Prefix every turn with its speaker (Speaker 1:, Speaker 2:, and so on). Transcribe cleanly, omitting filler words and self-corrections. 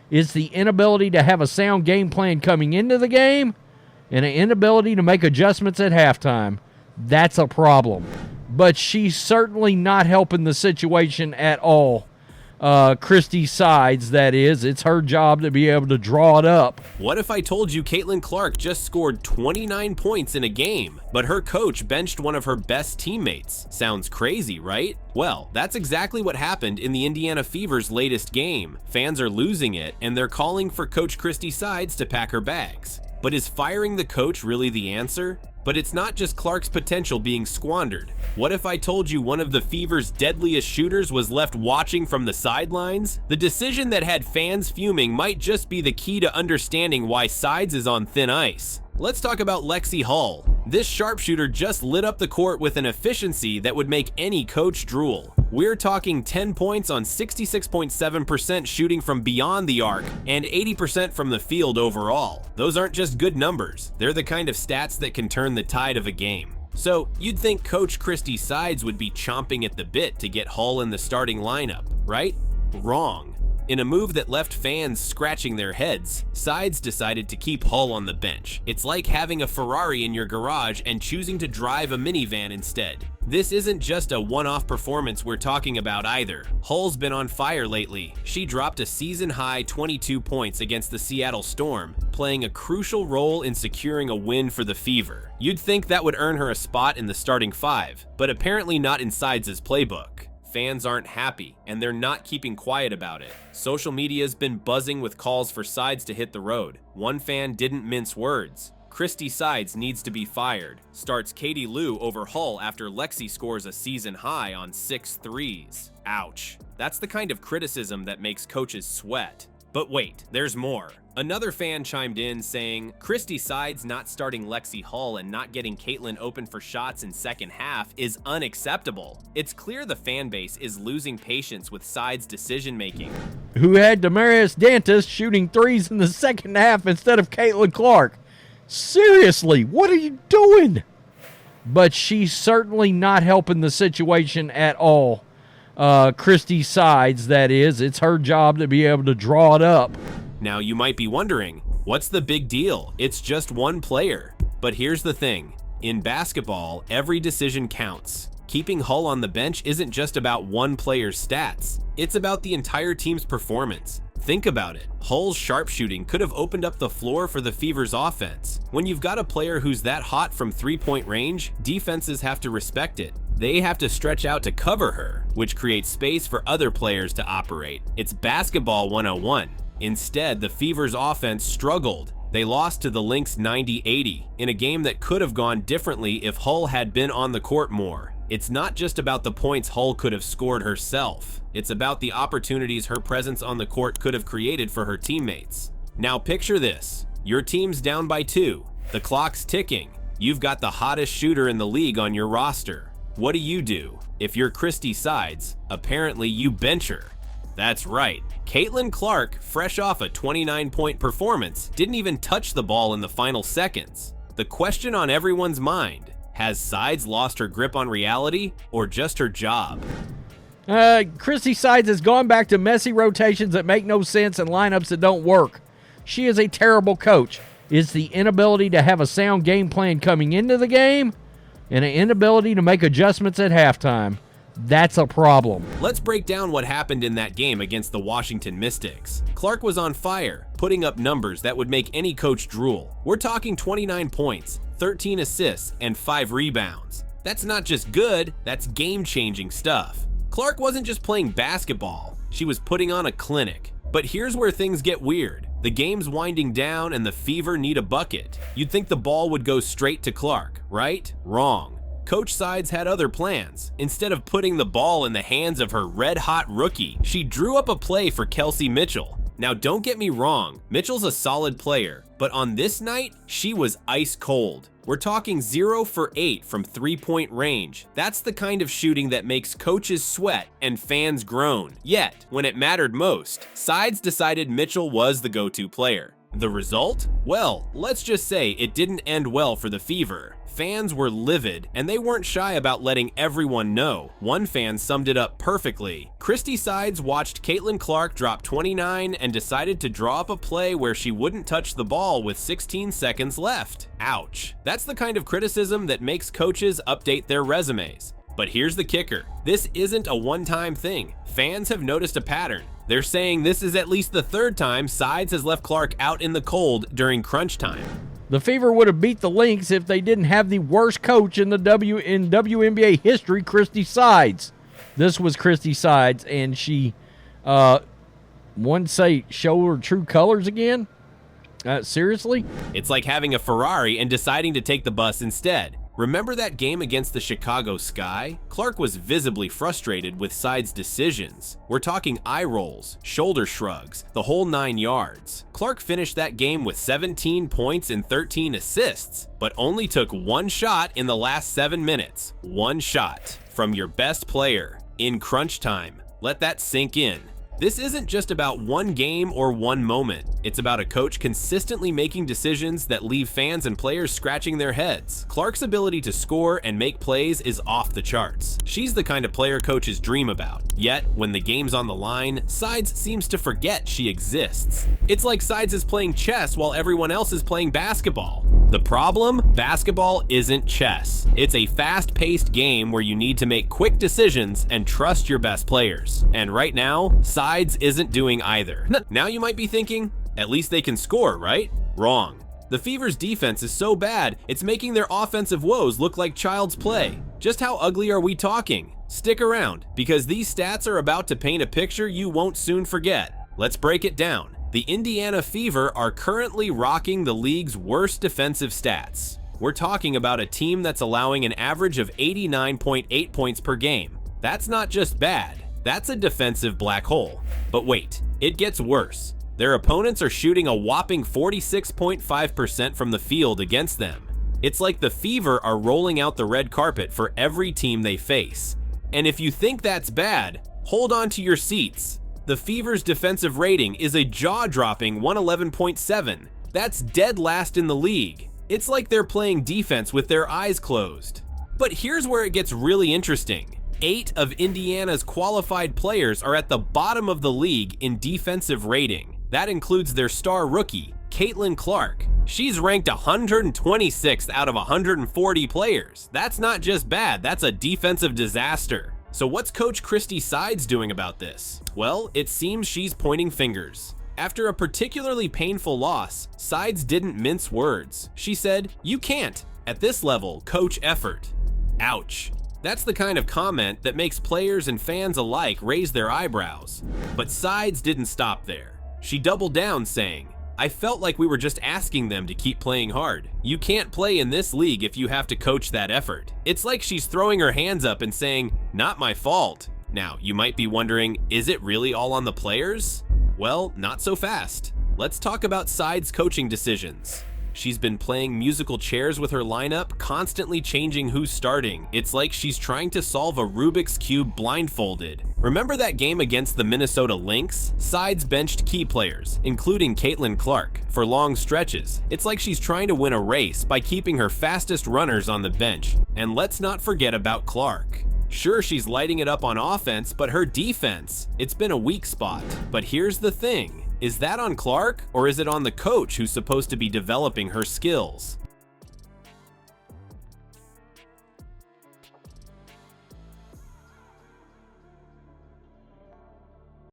Speaker 1: is the inability to have a sound game plan coming into the game and an inability to make adjustments at halftime. That's a problem. But she's certainly not helping the situation at all. Christie sides, that is. It's her job to be able to draw it up.
Speaker 2: What if I told you Caitlin Clark just scored 29 points in a game, but her coach benched one of her best teammates? Sounds crazy, right? Well, that's exactly what happened in the Indiana Fever's latest game. Fans are losing it, and they're calling for Coach Christie Sides to pack her bags. But is firing the coach really the answer? But it's not just Clark's potential being squandered. What if I told you one of the Fever's deadliest shooters was left watching from the sidelines? The decision that had fans fuming might just be the key to understanding why Sides is on thin ice. Let's talk about Lexi Hull. This sharpshooter just lit up the court with an efficiency that would make any coach drool. We're talking 10 points on 66.7% shooting from beyond the arc and 80% from the field overall. Those aren't just good numbers, they're the kind of stats that can turn the tide of a game. So you'd think Coach Christie Sides would be chomping at the bit to get Hull in the starting lineup, right? Wrong. In a move that left fans scratching their heads, Sides decided to keep Hull on the bench. It's like having a Ferrari in your garage and choosing to drive a minivan instead. This isn't just a one-off performance we're talking about either. Hull's been on fire lately. She dropped a season-high 22 points against the Seattle Storm, playing a crucial role in securing a win for the Fever. You'd think that would earn her a spot in the starting five, but apparently not in Sides' playbook. Fans aren't happy, and they're not keeping quiet about it. Social media's been buzzing with calls for Sides to hit the road. One fan didn't mince words. Christie Sides needs to be fired. Starts Katie Lou over Hull after Lexi scores a season high on 6 threes. Ouch. That's the kind of criticism that makes coaches sweat. But wait, there's more. Another fan chimed in saying, Christie Sides not starting Lexi Hull and not getting Caitlin open for shots in second half is unacceptable. It's clear the fan base is losing patience with Sides' decision making.
Speaker 1: Who had Damaris Dantas shooting threes in the second half instead of Caitlin Clark? Seriously, what are you doing? But she's certainly not helping the situation at all. Christie Sides, that is. It's her job to be able to draw it up.
Speaker 2: Now you might be wondering, what's the big deal? It's just one player. But here's the thing. In basketball, every decision counts. Keeping Hull on the bench isn't just about one player's stats. It's about the entire team's performance. Think about it. Hull's sharpshooting could have opened up the floor for the Fever's offense. When you've got a player who's that hot from three-point range, defenses have to respect it. They have to stretch out to cover her, which creates space for other players to operate. It's basketball 101. Instead, the Fever's offense struggled. They lost to the Lynx 90-80 in a game that could have gone differently if Hull had been on the court more. It's not just about the points Hull could have scored herself. It's about the opportunities her presence on the court could have created for her teammates. Now picture this. Your team's down by 2. The clock's ticking. You've got the hottest shooter in the league on your roster. What do? If you're Christie Sides, apparently you bench her. That's right. Caitlin Clark, fresh off a 29-point performance, didn't even touch the ball in the final seconds. The question on everyone's mind, has Sides lost her grip on reality or just her job?
Speaker 1: Christie Sides has gone back to messy rotations that make no sense and lineups that don't work. She is a terrible coach. It's the inability to have a sound game plan coming into the game and an inability to make adjustments at halftime. That's a problem.
Speaker 2: Let's break down what happened in that game against the Washington Mystics. Clark was on fire, putting up numbers that would make any coach drool. We're talking 29 points, 13 assists, and 5 rebounds. That's not just good, that's game-changing stuff. Clark wasn't just playing basketball, she was putting on a clinic. But here's where things get weird. The game's winding down and the Fever need a bucket. You'd think the ball would go straight to Clark, right? Wrong. Coach Sides had other plans. Instead of putting the ball in the hands of her red-hot rookie, she drew up a play for Kelsey Mitchell. Now don't get me wrong, Mitchell's a solid player, but on this night, she was ice cold. We're talking 0 for 8 from three-point range. That's the kind of shooting that makes coaches sweat and fans groan. Yet, when it mattered most, Sides decided Mitchell was the go-to player. The result? Well, let's just say it didn't end well for the Fever. Fans were livid, and they weren't shy about letting everyone know. One fan summed it up perfectly. Christie sides watched Caitlin Clark drop 29 and decided to draw up a play where she wouldn't touch the ball with 16 seconds left. Ouch. That's the kind of criticism that makes coaches update their resumes. But here's the kicker. This isn't a one-time thing. Fans have noticed a pattern. They're saying this is at least the third time Sides has left Clark out in the cold during crunch time.
Speaker 1: The Fever would have beat the Lynx if they didn't have the worst coach in WNBA history, Christie Sides. This was Christie Sides, and she, one say, show her true colors again? Seriously?
Speaker 2: It's like having a Ferrari and deciding to take the bus instead. Remember that game against the Chicago Sky? Clark was visibly frustrated with Sides' decisions. We're talking eye rolls, shoulder shrugs, the whole 9 yards. Clark finished that game with 17 points and 13 assists, but only took one shot in the last 7 minutes. One shot from your best player in crunch time. Let that sink in. This isn't just about one game or one moment. It's about a coach consistently making decisions that leave fans and players scratching their heads. Clark's ability to score and make plays is off the charts. She's the kind of player coaches dream about. Yet, when the game's on the line, Sides seems to forget she exists. It's like Sides is playing chess while everyone else is playing basketball. The problem? Basketball isn't chess. It's a fast-paced game where you need to make quick decisions and trust your best players. And right now, Sides isn't doing either. Now you might be thinking, at least they can score, right? Wrong. The Fever's defense is so bad, it's making their offensive woes look like child's play. Just how ugly are we talking? Stick around, because these stats are about to paint a picture you won't soon forget. Let's break it down. The Indiana Fever are currently rocking the league's worst defensive stats. We're talking about a team that's allowing an average of 89.8 points per game. That's not just bad, that's a defensive black hole. But wait, it gets worse. Their opponents are shooting a whopping 46.5% from the field against them. It's like the Fever are rolling out the red carpet for every team they face. And if you think that's bad, hold on to your seats. The Fever's defensive rating is a jaw-dropping 111.7. That's dead last in the league. It's like they're playing defense with their eyes closed. But here's where it gets really interesting. 8 of Indiana's qualified players are at the bottom of the league in defensive rating. That includes their star rookie, Caitlin Clark. She's ranked 126th out of 140 players. That's not just bad, that's a defensive disaster. So what's Coach Christie Sides doing about this? Well, it seems she's pointing fingers. After a particularly painful loss, Sides didn't mince words. She said, "You can't. At this level, coach effort." Ouch. That's the kind of comment that makes players and fans alike raise their eyebrows. But Sides didn't stop there. She doubled down, saying, "I felt like we were just asking them to keep playing hard. You can't play in this league if you have to coach that effort." It's like she's throwing her hands up and saying, "Not my fault." Now, you might be wondering, is it really all on the players? Well, not so fast. Let's talk about Sides' coaching decisions. She's been playing musical chairs with her lineup, constantly changing who's starting. It's like she's trying to solve a Rubik's Cube blindfolded. Remember that game against the Minnesota Lynx? Sides benched key players, including Caitlin Clark, for long stretches. It's like she's trying to win a race by keeping her fastest runners on the bench. And let's not forget about Clark. Sure, she's lighting it up on offense, but her defense, it's been a weak spot. But here's the thing. Is that on Clark, or is it on the coach who's supposed to be developing her skills?